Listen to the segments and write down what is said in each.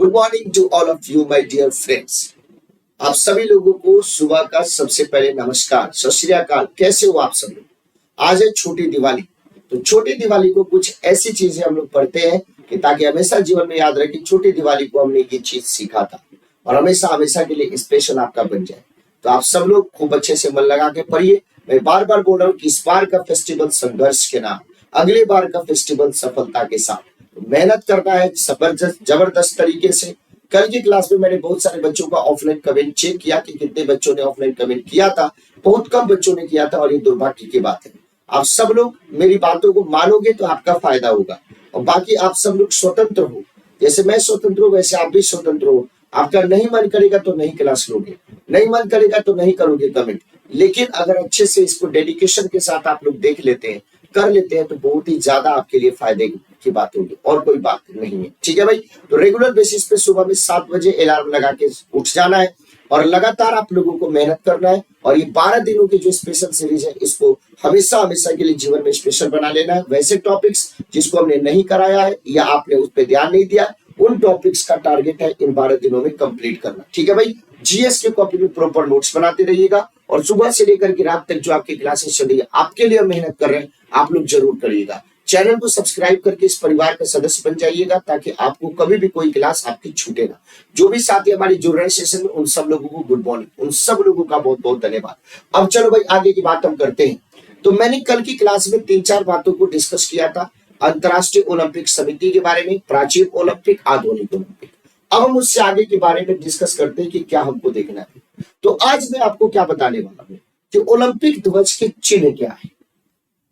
Good morning to all of you my dear friends. आप सभी लोगों को सुबह का सबसे पहले नमस्कार, सत श्री अकाल। कैसे हो आप सब लोग? आज है छोटी दिवाली। तो छोटी दिवाली को कुछ ऐसी चीजें हम लोग पढ़ते हैं कि ताकि हमेशा जीवन में याद रहे कि छोटी दिवाली को हमने ये चीज सीखा था और हमेशा हमेशा के लिए स्पेशल आपका बन जाए। तो आप सब लोग खूब अच्छे से मन लगा के पढ़िए। मैं बार बार बोल रहा हूँ कि इस बार का फेस्टिवल संघर्ष के नाम, अगले बार का फेस्टिवल सफलता के साथ। मेहनत करना है जबरदस्त तरीके से। कल की क्लास में मैंने बहुत सारे बच्चों का ऑफलाइन कमेंट चेक किया कि कितने बच्चों ने ऑफलाइन कमेंट किया था। बहुत कम बच्चों ने किया था और ये दुर्भाग्य की बात है। आप सब लोग मेरी बातों को मानोगे तो आपका फायदा होगा और बाकी आप सब लोग स्वतंत्र हो। जैसे मैं स्वतंत्र हूँ वैसे आप भी स्वतंत्र हो। आपका नहीं मन करेगा तो नहीं क्लास लोगे, नहीं मन करेगा तो नहीं करोगे कमेंट। लेकिन अगर अच्छे से इसको डेडिकेशन के साथ आप लोग देख लेते हैं, कर लेते हैं तो बहुत ही ज्यादा आपके लिए फायदे की बात होगी और कोई बात नहीं है। ठीक है भाई। तो रेगुलर बेसिस पे सुबह में 7 बजे अलार्म लगा के उठ जाना है और लगातार आप लोगों को मेहनत करना है। और ये 12 दिनों की जो स्पेशल सीरीज है इसको हमेशा हमेशा के लिए जीवन में स्पेशल बना लेना है। वैसे टॉपिक्स जिसको हमने नहीं कराया है या आपने उस पर ध्यान नहीं दिया, उन टॉपिक्स का टारगेट है इन 12 दिनों में कंप्लीट करना। ठीक है भाई। जीएस के कॉपी में प्रॉपर नोट्स बनाते रहिएगा और सुबह से लेकर के रात तक जो आपकी क्लासेस चल रही है आपके लिए मेहनत कर रहे हैं, आप लोग जरूर करिएगा। चैनल को सब्सक्राइब करके इस परिवार का सदस्य बन जाइएगा ताकि आपको कभी भी कोई क्लास आपकी छूटे ना। जो भी साथी हमारी जुड़ रहे सेशन में उन सब लोगों को गुड मॉर्निंग, उन सब लोगों का बहुत बहुत धन्यवाद। अब चलो भाई आगे की बात हम करते हैं। तो मैंने कल की क्लास में 3-4 बातों को डिस्कस किया था। अंतरराष्ट्रीय ओलंपिक समिति के बारे में, प्राचीन ओलंपिक, आधुनिक ओलंपिक। अब हम उससे आगे के बारे में डिस्कस करते हैं कि क्या हमको देखना है। तो आज मैं आपको क्या बताने वाला हूँ कि ओलंपिक ध्वज के चिन्ह क्या है।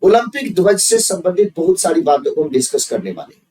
ओलंपिक ध्वज से संबंधित बहुत सारी बातों को हम डिस्कस करने वाले हैं।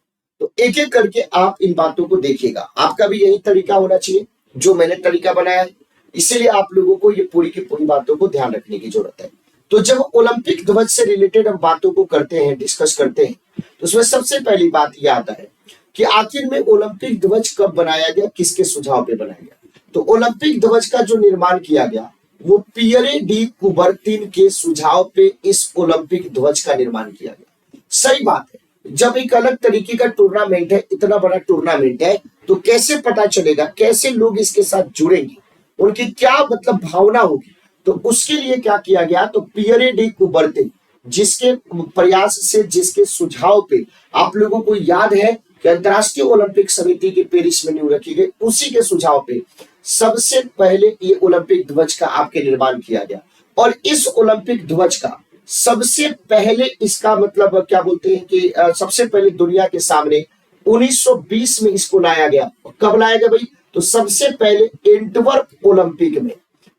तो एक एक करके आप इन बातों को देखिएगा। आपका भी यही तरीका होना चाहिए जो मैंने तरीका बनाया है, इसीलिए आप लोगों को ये पूरी की पूरी बातों को ध्यान रखने की जरूरत है। तो जब ओलंपिक ध्वज से रिलेटेड हम बातों को करते हैं, डिस्कस करते हैं, तो उसमें सबसे पहली बात यह आता है कि आखिर में ओलंपिक ध्वज कब बनाया गया, किसके सुझाव पे बनाया गया। तो ओलंपिक ध्वज का जो निर्माण किया गया वो पियरे डी कुबर्तिन के सुझाव पे इस ओलंपिक ध्वज का निर्माण किया गया। सही बात है। जब एक अलग तरीके का टूर्नामेंट है, इतना बड़ा टूर्नामेंट है, तो कैसे पता चलेगा, कैसे लोग इसके साथ जुड़ेंगे, उनकी क्या मतलब भावना होगी। तो उसके लिए क्या किया गया, तो पियरे डी कुबर्तिन जिसके प्रयास से, जिसके सुझाव पे आप लोगों को याद है कि अंतरराष्ट्रीय ओलंपिक समिति की पेरिस में नींव रखी गई, उसी के सुझाव पे सबसे पहले ये ओलंपिक ध्वज का आपके निर्माण किया गया। और इस ओलंपिक ध्वज का सबसे पहले, इसका मतलब क्या बोलते हैं कि सबसे पहले दुनिया के सामने 1920 में इसको लाया गया। कब लाया गया भाई, तो सबसे पहले एंटवर्प ओलंपिक में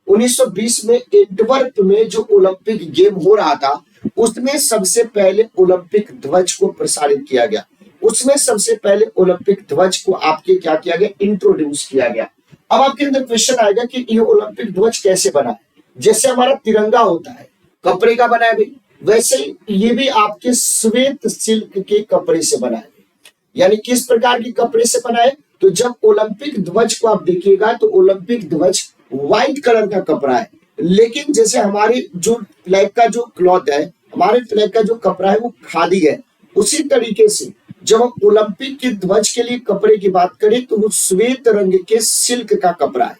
1920 में एंटवर्प में जो ओलंपिक गेम हो रहा था उसमें सबसे पहले ओलंपिक ध्वज को प्रसारित किया गया। उसमें सबसे पहले ओलंपिक ध्वज को आपके क्या किया गया, इंट्रोड्यूस किया गया। अब आपके अंदर क्वेश्चन आएगा कि ये ओलंपिक ध्वज कैसे बना है। जैसे हमारा तिरंगा होता है कपड़े का बना है भाई, वैसे ये भी आपके श्वेत सिल्क के कपड़े से बना है। यानी किस प्रकार के कपड़े से बना है, तो जब ओलंपिक ध्वज को आप देखिएगा तो ओलंपिक ध्वज व्हाइट कलर का कपड़ा है, लेकिन जैसे हमारे जो फ्लैग का जो क्लॉथ है, हमारे फ्लैग का जो कपड़ा है वो खादी है। उसी तरीके से जब हम ओलंपिक के ध्वज के लिए कपड़े की बात करें तो वो श्वेत रंग के सिल्क का कपड़ा है।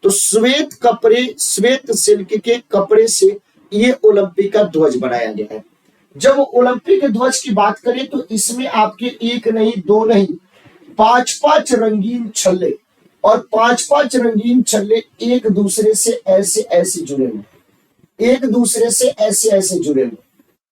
तो श्वेत कपड़े, श्वेत सिल्क के कपड़े से ये ओलंपिक का ध्वज बनाया गया है। जब ओलंपिक ध्वज की बात करें तो इसमें आपके एक नहीं, दो नहीं, 5-5 रंगीन छल्ले, और 5-5 रंगीन छल्ले एक दूसरे से ऐसे ऐसे जुड़े हुए, एक दूसरे से ऐसे ऐसे जुड़े हुए।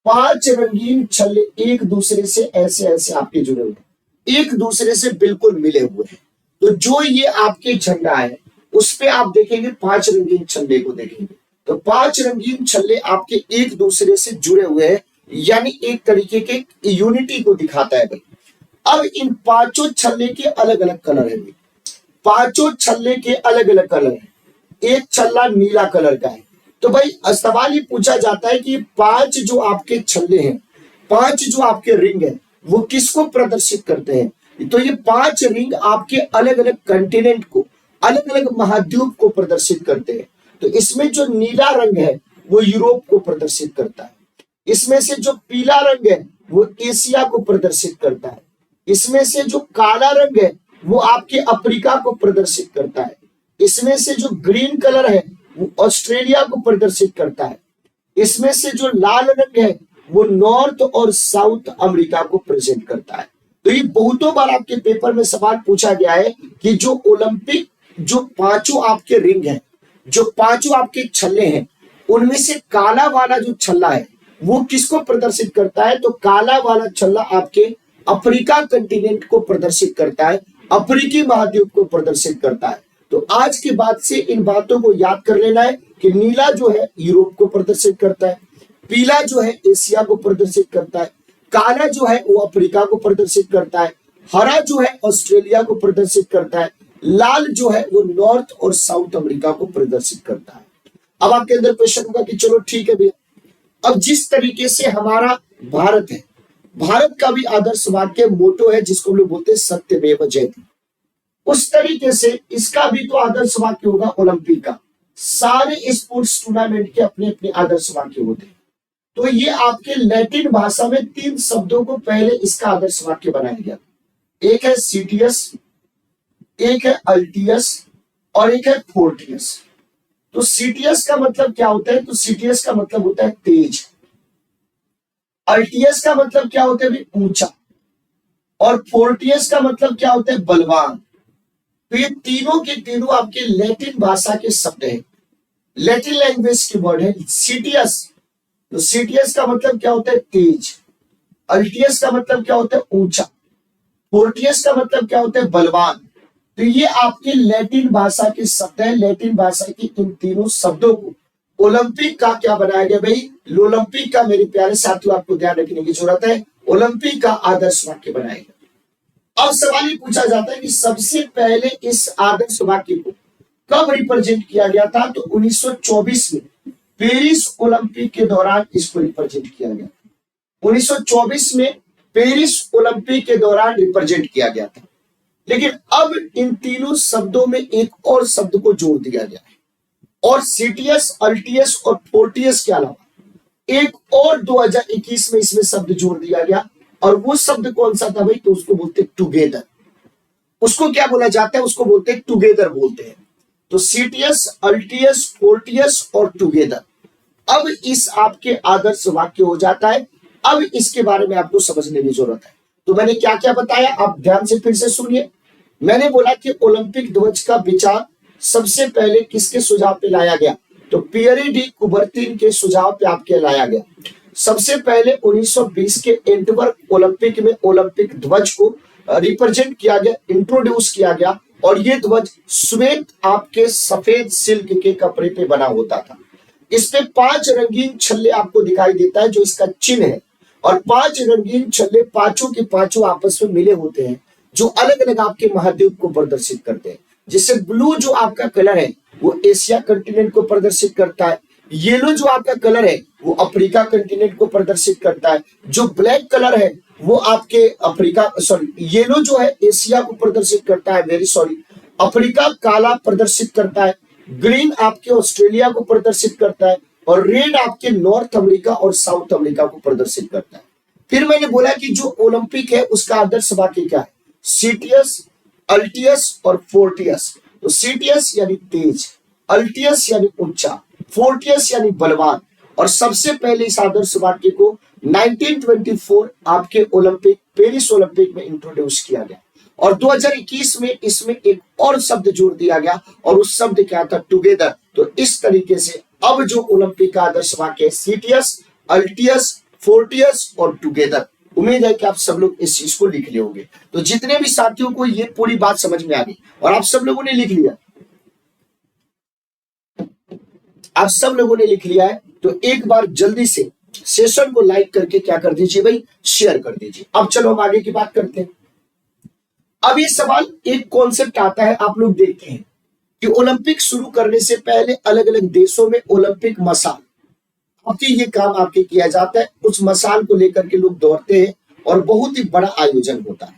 5 रंगीन छल्ले एक दूसरे से ऐसे ऐसे आपके जुड़े हुए, एक दूसरे से बिल्कुल मिले हुए हैं। तो जो ये आपके झंडा है उस पे आप देखेंगे 5 रंगीन छल्ले को देखेंगे, तो 5 रंगीन छल्ले आपके एक दूसरे से जुड़े हुए हैं, यानी एक तरीके के यूनिटी को दिखाता है भाई। अब इन 5 छल्ले के अलग अलग कलर है, 5 छल्ले के अलग अलग कलर है। एक छल्ला नीला कलर का है। तो भाई सवाल ये पूछा जाता है कि 5 जो आपके छल्ले हैं, 5 जो आपके रिंग है, वो किसको प्रदर्शित करते हैं। तो ये 5 रिंग आपके अलग अलग कंटिनेंट को, अलग अलग महाद्वीप को प्रदर्शित करते हैं। तो इसमें जो नीला रंग है वो यूरोप को प्रदर्शित करता है, इसमें से जो पीला रंग है वो एशिया को प्रदर्शित करता है, इसमें से जो काला रंग है वो आपके अफ्रीका को प्रदर्शित करता है। इसमें से जो ग्रीन कलर है वो ऑस्ट्रेलिया को प्रदर्शित करता है। इसमें से जो लाल रंग है वो नॉर्थ और साउथ अमेरिका को प्रेजेंट करता है। तो ये बहुतों बार आपके पेपर में सवाल पूछा गया है कि जो ओलंपिक जो पांचों आपके रिंग है, जो पांचों आपके छल्ले हैं, उनमें से काला वाला जो छल्ला है वो किसको प्रदर्शित करता है? तो काला वाला छल्ला आपके अफ्रीका कंटिनेंट को प्रदर्शित करता है, अफ्रीकी महाद्वीप को प्रदर्शित करता है। तो आज के बाद से इन बातों को याद कर लेना है कि नीला जो है यूरोप को प्रदर्शित करता है, पीला जो है एशिया को प्रदर्शित करता है, काला जो है वो अफ्रीका को प्रदर्शित करता है, हरा जो है ऑस्ट्रेलिया को प्रदर्शित करता है, लाल जो है वो नॉर्थ और साउथ अमेरिका को प्रदर्शित करता है। अब आपके अंदर क्वेश्चन होगा कि चलो ठीक है भैया, अब जिस तरीके से हमारा भारत है, भारत का भी आदर्श वाक्य मोटो है जिसको हम लोग बोलते हैं सत्यमेव जयते, उस तरीके से इसका भी तो आदर्श वाक्य होगा ओलंपिक का। सारे स्पोर्ट्स टूर्नामेंट के अपने अपने आदर्श वाक्य होते हैं। तो ये आपके लैटिन भाषा में 3 शब्दों को पहले इसका आदर्श वाक्य बनाया गया। एक है सीटियस, एक है अल्टियस और एक है फोर्टियस। तो सीटियस का मतलब क्या होता है? तो सीटियस का मतलब होता है तेज। अल्टियस का मतलब क्या होता है भाई? ऊंचा। और फोर्टियस का मतलब क्या होता है? बलवान। तो ये तीनों के तीनों आपके लैटिन भाषा के शब्द हैं, लैटिन लैंग्वेज की वर्ड है। सीटियस, तो सीटियस का मतलब क्या होता है? तेज। अल्टियस का मतलब क्या होता है? ऊंचा। फोर्टियस का मतलब क्या होता है? बलवान। तो ये आपके लैटिन भाषा के शब्द है। लैटिन भाषा की इन तीनों शब्दों को ओलंपिक का क्या बनाया गया भाई? ओलंपिक का, मेरे प्यारे साथियों, आपको ध्यान रखने की जरूरत है, ओलंपिक का आदर्श वाक्य बनाया गया। अब सवाल ये पूछा जाता है कि सबसे पहले इस आदर्श वाक्य को कब रिप्रेजेंट किया गया था? तो 1924 में पेरिस ओलंपिक के दौरान इसको रिप्रेजेंट किया गया। 1924 में पेरिस ओलंपिक के दौरान रिप्रेजेंट किया गया था। लेकिन अब इन तीनों शब्दों में एक और शब्द को जोड़ दिया गया है, और सीटियस, अल्टियस और फोर्टियस के अलावा एक और 2021 में इसमें शब्द जोड़ दिया गया। और वो शब्द कौन सा था भाई? तो उसको बोलते हैं टुगेदर। उसको क्या बोला जाता है? उसको बोलते हैं टुगेदर बोलते हैं। तो सीटियस, अल्टियस, फोर्टियस और टुगेदर अब इस आपके आदर्श वाक्य हो जाता है। अब इसके बारे में आपको समझने की जरूरत है। तो मैंने क्या क्या बताया, आप ध्यान से फिर से सुनिए। मैंने बोला कि ओलंपिक ध्वज का विचार सबसे पहले किसके सुझाव पे लाया गया? तो पियरे डी कुबर्तिन के सुझाव पे आपके लाया गया। सबसे पहले 1920 के एंटवर्प ओलंपिक में ओलंपिक ध्वज को रिप्रेजेंट किया गया, इंट्रोड्यूस किया गया। और ये ध्वज श्वेत आपके सफेद सिल्क के कपड़े पे बना होता था। इस पे 5 रंगीन छल्ले आपको दिखाई देता है जो इसका चिन्ह है। और 5 रंगीन छल्ले पांचों के पांचों आपस में मिले होते हैं जो अलग अलग आपके महाद्वीप को प्रदर्शित करते हैं। जैसे ब्लू जो आपका कलर है वो एशिया कंटिनेंट को प्रदर्शित करता है, येलो जो आपका कलर है वो अफ्रीका कंटिनेंट को प्रदर्शित करता है, जो ब्लैक कलर है वो आपके अफ्रीका येलो जो है एशिया को प्रदर्शित करता है, वेरी सॉरी, अफ्रीका काला प्रदर्शित करता है, ग्रीन आपके ऑस्ट्रेलिया को प्रदर्शित करता है, और रेड आपके नॉर्थ अमेरिका और साउथ अमेरिका को प्रदर्शित करता है। फिर मैंने बोला कि जो ओलंपिक है उसका आदर्श वाक्य क्या है? सीटियस, अल्टियस और फोर्टियस। तो सीटियस यानी तेज, अल्टियस यानी ऊंचा, फोर्टियस यानी बलवान। और सबसे पहले इस आदर्श वाक्य को 1924 आपके ओलंपिक, पेरिस ओलंपिक में इंट्रोड्यूस किया गया। और 2021 में इसमें एक और शब्द जोड़ दिया गया, और उस शब्द क्या था? टुगेदर। तो इस तरीके से अब जो ओलंपिक का आदर्श वाक्य है सीटियस, अल्टियस, फोर्टियस और टुगेदर। उम्मीद है कि आप सब लोग इस चीज को लिख लिए होंगे। तो जितने भी साथियों को ये पूरी बात समझ में आ गई और आप सब लोगों ने लिख लिया, आप सब लोगों ने लिख लिया है, तो एक बार जल्दी से सेशन को लाइक करके क्या कर दीजिए भाई? शेयर कर दीजिए। अब चलो हम आगे की बात करते हैं। अब ये सवाल, एक कॉन्सेप्ट आता है, आप लोग देखते हैं कि ओलंपिक शुरू करने से पहले अलग अलग देशों में ओलंपिक मसाल आपके ये काम आपके किया जाता है। उस मसाल को लेकर के लोग दौड़ते हैं और बहुत ही बड़ा आयोजन होता है।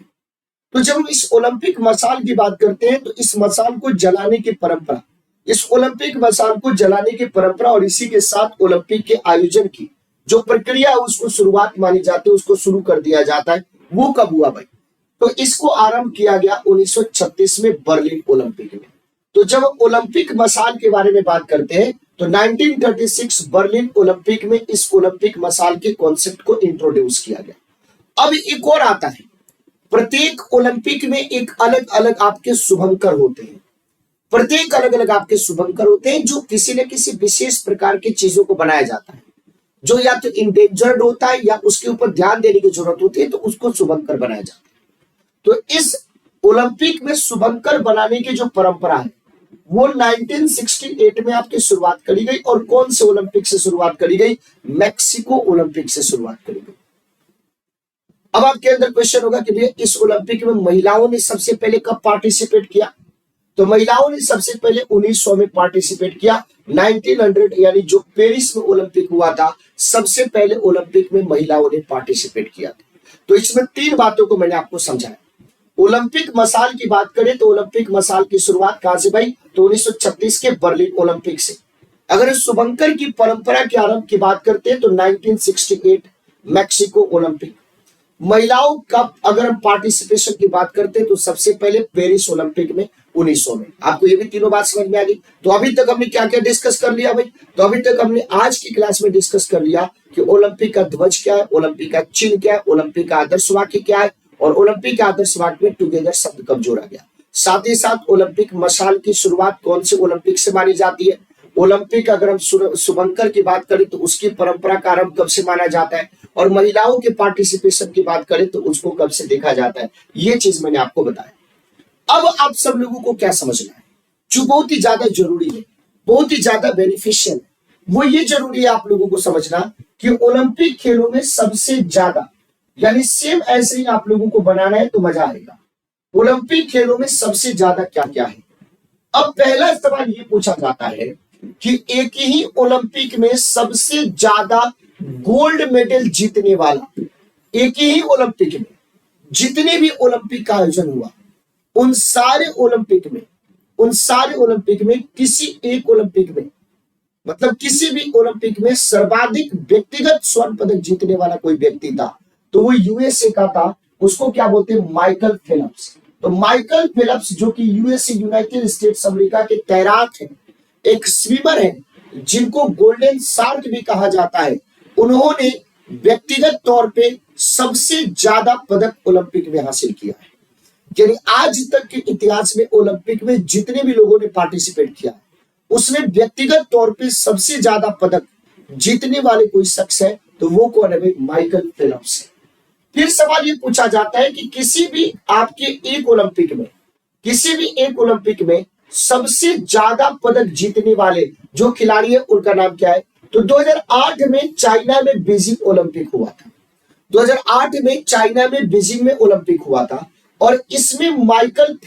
तो जब हम इस ओलंपिक मसाल की बात करते हैं तो इस मसाल को जलाने की परंपरा, इस ओलंपिक मसाल को जलाने की परंपरा और इसी के साथ ओलंपिक के आयोजन की जो प्रक्रिया है उसको शुरुआत मानी जाती है, उसको शुरू कर दिया जाता है। वो कब हुआ भाई? तो इसको आरंभ किया गया 1936 में बर्लिन ओलंपिक में। तो जब ओलंपिक मसाल के बारे में बात करते हैं तो 1936 बर्लिन ओलंपिक में इस ओलंपिक मसाल के कॉन्सेप्ट को इंट्रोड्यूस किया गया। अब एक और आता है, प्रत्येक ओलंपिक में एक अलग अलग आपके शुभंकर होते हैं, प्रत्येक अलग अलग आपके शुभंकर होते हैं जो किसी न किसी विशेष प्रकार की चीजों को बनाया जाता है, जो या तो इंडेंजर्ड होता है या उसके ऊपर ध्यान देने की जरूरत होती है, तो उसको शुभंकर बनाया जाता है। तो इस ओलंपिक में शुभंकर बनाने की जो परंपरा है वो 1968 में आपकी शुरुआत करी गई। और कौन से ओलंपिक से शुरुआत करी गई? मैक्सिको ओलंपिक से शुरुआत करी गई। अब आपके अंदर क्वेश्चन होगा कि भैया इस ओलंपिक में महिलाओं ने सबसे पहले कब पार्टिसिपेट किया? तो महिलाओं ने सबसे पहले 1900 में पार्टिसिपेट किया। 1900 यानी जो पेरिस में ओलंपिक हुआ था, सबसे पहले ओलंपिक में महिलाओं ने पार्टिसिपेट किया था। तो इसमें तीन बातों को मैंने आपको समझाया। ओलंपिक मसाल की बात करें तो ओलंपिक मसाल की शुरुआत कहां से भाई? तो 1936 के बर्लिन ओलंपिक से। अगर शुभंकर की परंपरा के आरंभ की बात करते हैं तो 1968 मैक्सिको ओलंपिक। महिलाओं का अगर हम पार्टिसिपेशन की बात करते हैं तो सबसे पहले पेरिस ओलंपिक में 1900 में। आपको ये भी तीनों बात समझ में आ गई। तो अभी तक हमने क्या क्या डिस्कस कर लिया भाई? तो अभी तक हमने आज की क्लास में डिस्कस कर लिया कि ओलंपिक का ध्वज क्या है, ओलंपिक का चिन्ह क्या है, ओलंपिक का आदर्श वाक्य क्या है, और ओलंपिक के आदर्श वाक्य में टुगेदर शब्द कब जोड़ा गया। साथ ही साथ ओलंपिक मशाल की शुरुआत कौन से ओलंपिक से मानी जाती है। ओलंपिक अगर हम शुभंकर की बात करें तो उसकी परंपरा का आरंभ कब से माना जाता है, और महिलाओं के पार्टिसिपेशन की बात करें तो उसको कब से देखा जाता है। ये चीज मैंने आपको बताया। अब आप सब लोगों को क्या समझना है जो बहुत ही ज्यादा जरूरी है, बहुत ही ज्यादा बेनिफिशियल है, वो ये जरूरी है आप लोगों को समझना कि ओलंपिक खेलों में सबसे ज्यादा, यानी सेम ऐसे ही आप लोगों को बनाना है तो मजा आएगा। ओलंपिक खेलों में सबसे ज्यादा क्या क्या है। अब पहला सवाल ये पूछा जाता है कि एक ही ओलंपिक में सबसे ज्यादा गोल्ड मेडल जीतने वाला, एक ही ओलंपिक में जितने भी ओलंपिक का आयोजन हुआ उन सारे ओलंपिक में किसी एक ओलंपिक में, मतलब किसी भी ओलंपिक में सर्वाधिक व्यक्तिगत स्वर्ण पदक जीतने वाला कोई व्यक्ति था तो वो यूएसए का था। उसको क्या बोलते हैं? Michael Phelps. तो माइकल फेल्प्स जो कि यूएसए यूनाइटेड स्टेट्स अमेरिका के तैराक हैं, एक स्विमर है जिनको गोल्डन शार्क भी कहा जाता है, उन्होंने व्यक्तिगत तौर पे सबसे ज्यादा पदक ओलंपिक में हासिल किया है। यानी आज तक के इतिहास में ओलंपिक में जितने भी लोगों ने पार्टिसिपेट किया है उसमें व्यक्तिगत तौर पे सबसे ज्यादा पदक जीतने वाले कोई शख्स है तो वो कौन है भाई? माइकल फेल्प्स है। फिर सवाल ये पूछा जाता है कि किसी भी आपके एक ओलंपिक में, किसी भी एक ओलंपिक में सबसे ज्यादा पदक जीतने वाले जो खिलाड़ी है उनका नाम क्या है? तो 2008 में चाइना में बीजिंग ओलंपिक हुआ था। 2008 में चाइना में बीजिंग में ओलंपिक हुआ था और इसमें माइकल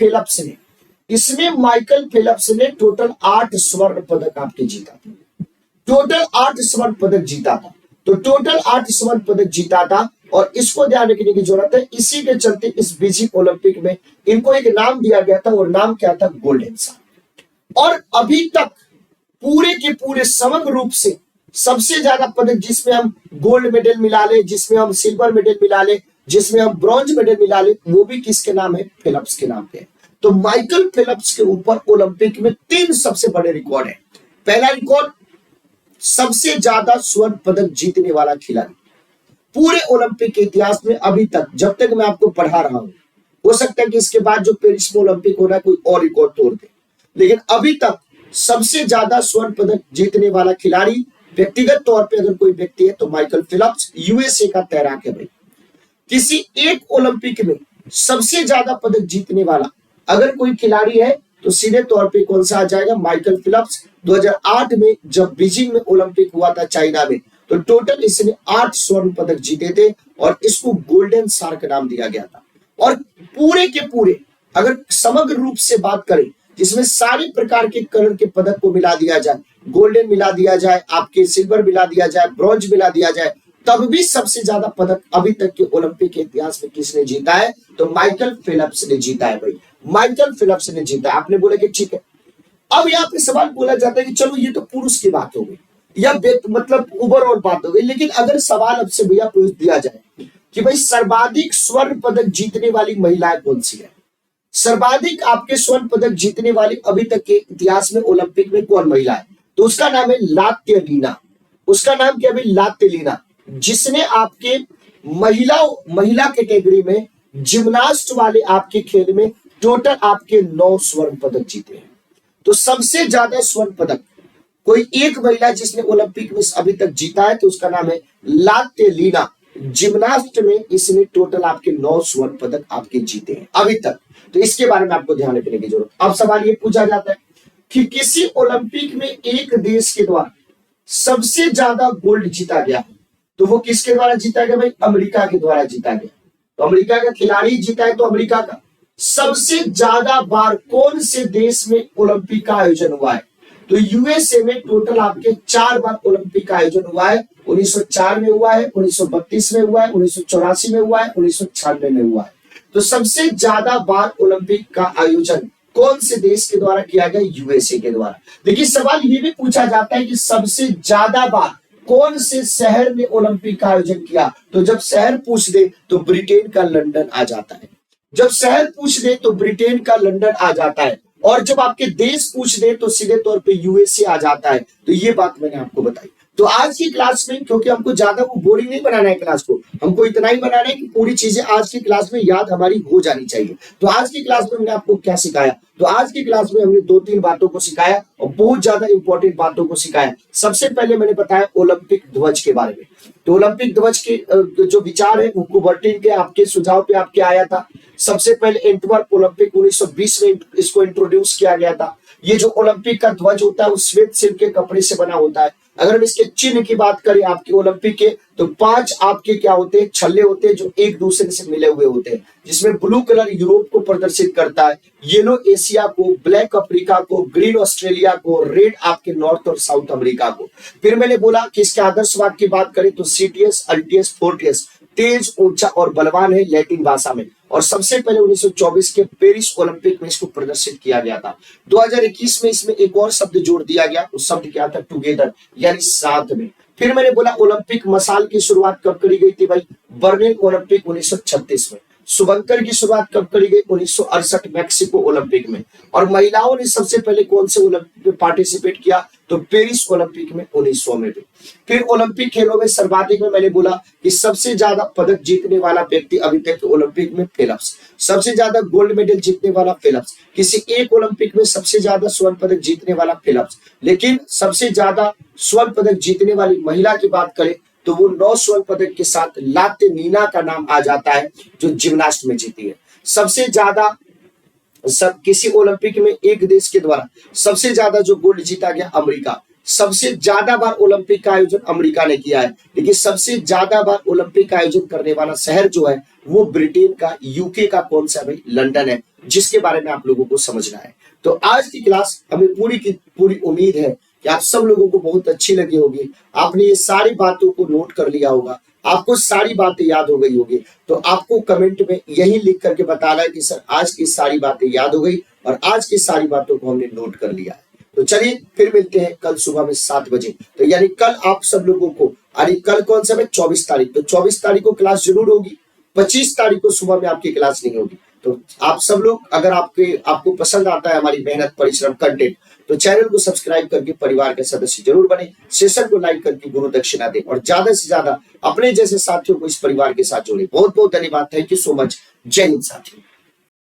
फेल्प्स ने टोटल 8 स्वर्ण पदक आपके जीता था। टोटल 8 स्वर्ण पदक जीता था। तो टोटल 8 स्वर्ण पदक जीता था और इसको ध्यान रखने की जरूरत है। इसी के चलते इस बीजिंग ओलंपिक में इनको एक नाम दिया गया था और नाम क्या था? Golden shark. और अभी तक पूरे के पूरे समग्र रूप से सबसे ज्यादा पदक जिसमें हम गोल्ड मेडल मिला ले, जिसमें हम सिल्वर मेडल मिला ले, जिसमें हम ब्रॉन्ज मेडल मिला ले, वो भी किसके नाम है? फेल्प्स के नाम पे। तो माइकल फेल्प्स के ऊपर ओलंपिक में 3 सबसे बड़े रिकॉर्ड है। पहला रिकॉर्ड, सबसे ज्यादा स्वर्ण पदक जीतने वाला खिलाड़ी पूरे ओलंपिक के इतिहास में अभी तक, जब तक मैं आपको पढ़ा रहा हूं। हो सकता है कि इसके बाद जो पेरिस में ओलंपिक होना है कोई और रिकॉर्ड तोड़ दे, लेकिन अभी तक सबसे ज्यादा स्वर्ण पदक जीतने वाला खिलाड़ी व्यक्तिगत तौर पे अगर कोई व्यक्ति है तो माइकल फेल्प्स, यूएसए का तैराक है भाई। किसी एक ओलंपिक में सबसे ज्यादा पदक जीतने वाला अगर कोई खिलाड़ी है तो सीधे तौर पे कौन सा आ जाएगा? Michael Phelps. 2008 में जब बीजिंग में ओलंपिक हुआ था चाइना में, तो टोटल इसने 8 स्वर्ण पदक जीते थे और इसको गोल्डन शार्क नाम दिया गया था। और पूरे के पूरे अगर समग्र रूप से बात करें जिसमें सारे प्रकार के कलर के पदक को मिला दिया जाए, गोल्डन मिला दिया जाए, आपके सिल्वर मिला दिया जाए, ब्रॉन्ज मिला दिया जाए, तब भी सबसे ज्यादा पदक अभी तक के ओलंपिक के इतिहास में किसने जीता है? तो माइकल फेल्प्स ने जीता है भाई। माइकल फेल्प्स ने जीता है। आपने बोला कि ठीक है। अब यहाँ पे सवाल बोला जाता है कि चलो ये तो पुरुष की बात हो गई या मतलब ओवरऑल बात हो गई, लेकिन अगर सवाल अब से भैया पूछ दिया जाए कि भाई सर्वाधिक स्वर्ण पदक जीतने वाली महिला कौन सी है। सर्वाधिक आपके स्वर्ण पदक जीतने वाली अभी तक के इतिहास में ओलंपिक में कौन महिला है, तो उसका नाम है लात्यलीना। उसका नाम क्या है, लात्यलीना, जिसने आपके महिला कैटेगरी में जिम्नास्ट वाले आपके खेल में टोटल आपके 9 स्वर्ण पदक जीते हैं। तो सबसे ज्यादा स्वर्ण पदक कोई एक महिला जिसने ओलंपिक में अभी तक जीता है तो उसका नाम है लात्यलीना। जिम्नास्ट में इसने टोटल आपके 9 स्वर्ण पदक आपके जीते हैं अभी तक। तो इसके बारे में आपको ध्यान रखने की जरूरत। अब सवाल ये पूछा जाता है कि किसी ओलंपिक में एक देश के द्वारा सबसे ज्यादा गोल्ड जीता गया, तो वो किसके द्वारा जीता गया भाई, अमेरिका के द्वारा जीता गया। तो अमेरिका का खिलाड़ी जीता है। तो अमेरिका का सबसे ज्यादा बार कौन से देश में ओलंपिक का आयोजन हुआ है, तो यूएसए में टोटल आपके 4 बार ओलंपिक का आयोजन हुआ है। 1904 में हुआ है, 1932 में हुआ है, 1984 में हुआ है, 1996 में हुआ है। तो सबसे ज्यादा बार ओलंपिक का आयोजन कौन से देश के द्वारा किया गया, यूएसए के द्वारा। देखिए सवाल ये भी पूछा जाता है कि सबसे ज्यादा बार कौन से शहर ने ओलंपिक का आयोजन किया, तो जब शहर पूछ दे तो ब्रिटेन का लंदन आ जाता है। जब शहर पूछ दे तो ब्रिटेन का लंदन आ जाता है, और जब आपके देश पूछ दे तो सीधे तौर पे यूएसए आ जाता है। तो ये बात मैंने आपको बताई। तो आज की क्लास में, क्योंकि हमको ज्यादा वो बोरिंग नहीं बनाना है क्लास को, हमको इतना ही बनाना है कि पूरी चीजें आज की क्लास में याद हमारी हो जानी चाहिए। तो आज की क्लास में हमने आपको क्या सिखाया, तो आज की क्लास में हमने 2-3 बातों को सिखाया और बहुत ज्यादा इंपॉर्टेंट बातों को सिखाया। सबसे पहले मैंने बताया ओलंपिक ध्वज के बारे में। तो ओलंपिक ध्वज के जो विचार है वो कुबर्टिन के आपके सुझाव पे आपके आया था। सबसे पहले एंटवर्प ओलंपिक 1920 में इसको इंट्रोड्यूस किया गया था। ये जो ओलंपिक का ध्वज होता है वो श्वेत सिल्क के कपड़े से बना होता है। अगर हम इसके चिन्ह की बात करें आपके ओलंपिक के, तो 5 आपके क्या होते हैं, छल्ले होते हैं जो एक दूसरे से मिले हुए होते हैं, जिसमें ब्लू कलर यूरोप को प्रदर्शित करता है, येलो एशिया को, ब्लैक अफ्रीका को, ग्रीन ऑस्ट्रेलिया को, रेड आपके नॉर्थ और साउथ अमेरिका को। फिर मैंने बोला कि इसके आदर्शवाद की बात करें तो सीटीएस, अल्टीएस, फोर्टियस, तेज, ऊंचा और बलवान है लैटिन भाषा में। और सबसे पहले 1924 के पेरिस ओलंपिक में इसको प्रदर्शित किया गया था। 2021 में इसमें एक और शब्द जोड़ दिया गया, उस शब्द क्या था, टुगेदर, यानी साथ में। फिर मैंने बोला ओलंपिक मसाल की शुरुआत कब करी गई थी भाई, बर्लिन ओलंपिक 1936 में। शुभंकर की शुरुआत कब करी गई, 1968 मैक्सिको ओलंपिक में। और महिलाओं ने सबसे पहले कौन से ओलंपिक में पार्टिसिपेट किया, तो पेरिस ओलंपिक में 1900 में भी। फिर ओलंपिक खेलों में सर्वाधिक में मैंने बोला कि सबसे ज्यादा पदक जीतने वाला व्यक्ति अभी तक के ओलंपिक में फेल्प्स, सबसे ज्यादा गोल्ड मेडल जीतने वाला फेल्प्स। किसी एक ओलंपिक में सबसे ज्यादा स्वर्ण पदक जीतने वाला फेल्प्स। लेकिन सबसे ज्यादा स्वर्ण पदक जीतने वाली महिला की बात करें तो वो 9 स्वर्ण पदक के साथ लात्यलीना का नाम आ जाता है, जो जिम्नास्ट में जीती है। सबसे ज्यादा किसी ओलंपिक में एक देश के द्वारा सबसे ज्यादा जो गोल्ड जीता गया, अमेरिका। सबसे ज्यादा बार ओलंपिक का आयोजन अमेरिका ने किया है, लेकिन सबसे ज्यादा बार ओलंपिक का आयोजन करने वाला शहर जो है वो ब्रिटेन का, यूके का कौन सा भाई, लंदन है, जिसके बारे में आप लोगों को समझना है। तो आज की क्लास हमें पूरी की पूरी उम्मीद है कि आप सब लोगों को बहुत अच्छी लगी होगी। आपने ये सारी बातों को नोट कर लिया होगा, आपको सारी बातें याद हो गई होगी। तो आपको कमेंट में यही लिख करके बताना है कि सर आज की सारी बातें याद हो गई और आज की सारी बातों को हमने नोट कर लिया है। तो चलिए फिर मिलते हैं कल सुबह में 7 बजे। तो यानी कल आप सब लोगों को, अरे कल कौन सा है, 24 तारीख, तो 24 तारीख को क्लास जरूर होगी। 25 तारीख को सुबह में आपकी क्लास नहीं होगी। तो आप सब लोग, अगर आपको पसंद आता है हमारी मेहनत, परिश्रम, कंटेंट, तो चैनल को सब्सक्राइब करके परिवार के सदस्य जरूर बने, सेशन को लाइक करके गुरु दक्षिणा दें और ज्यादा से ज्यादा अपने जैसे साथियों को इस परिवार के साथ जोड़े। बहुत बहुत धन्यवाद। Thank you so much. जय हिंद साथियों।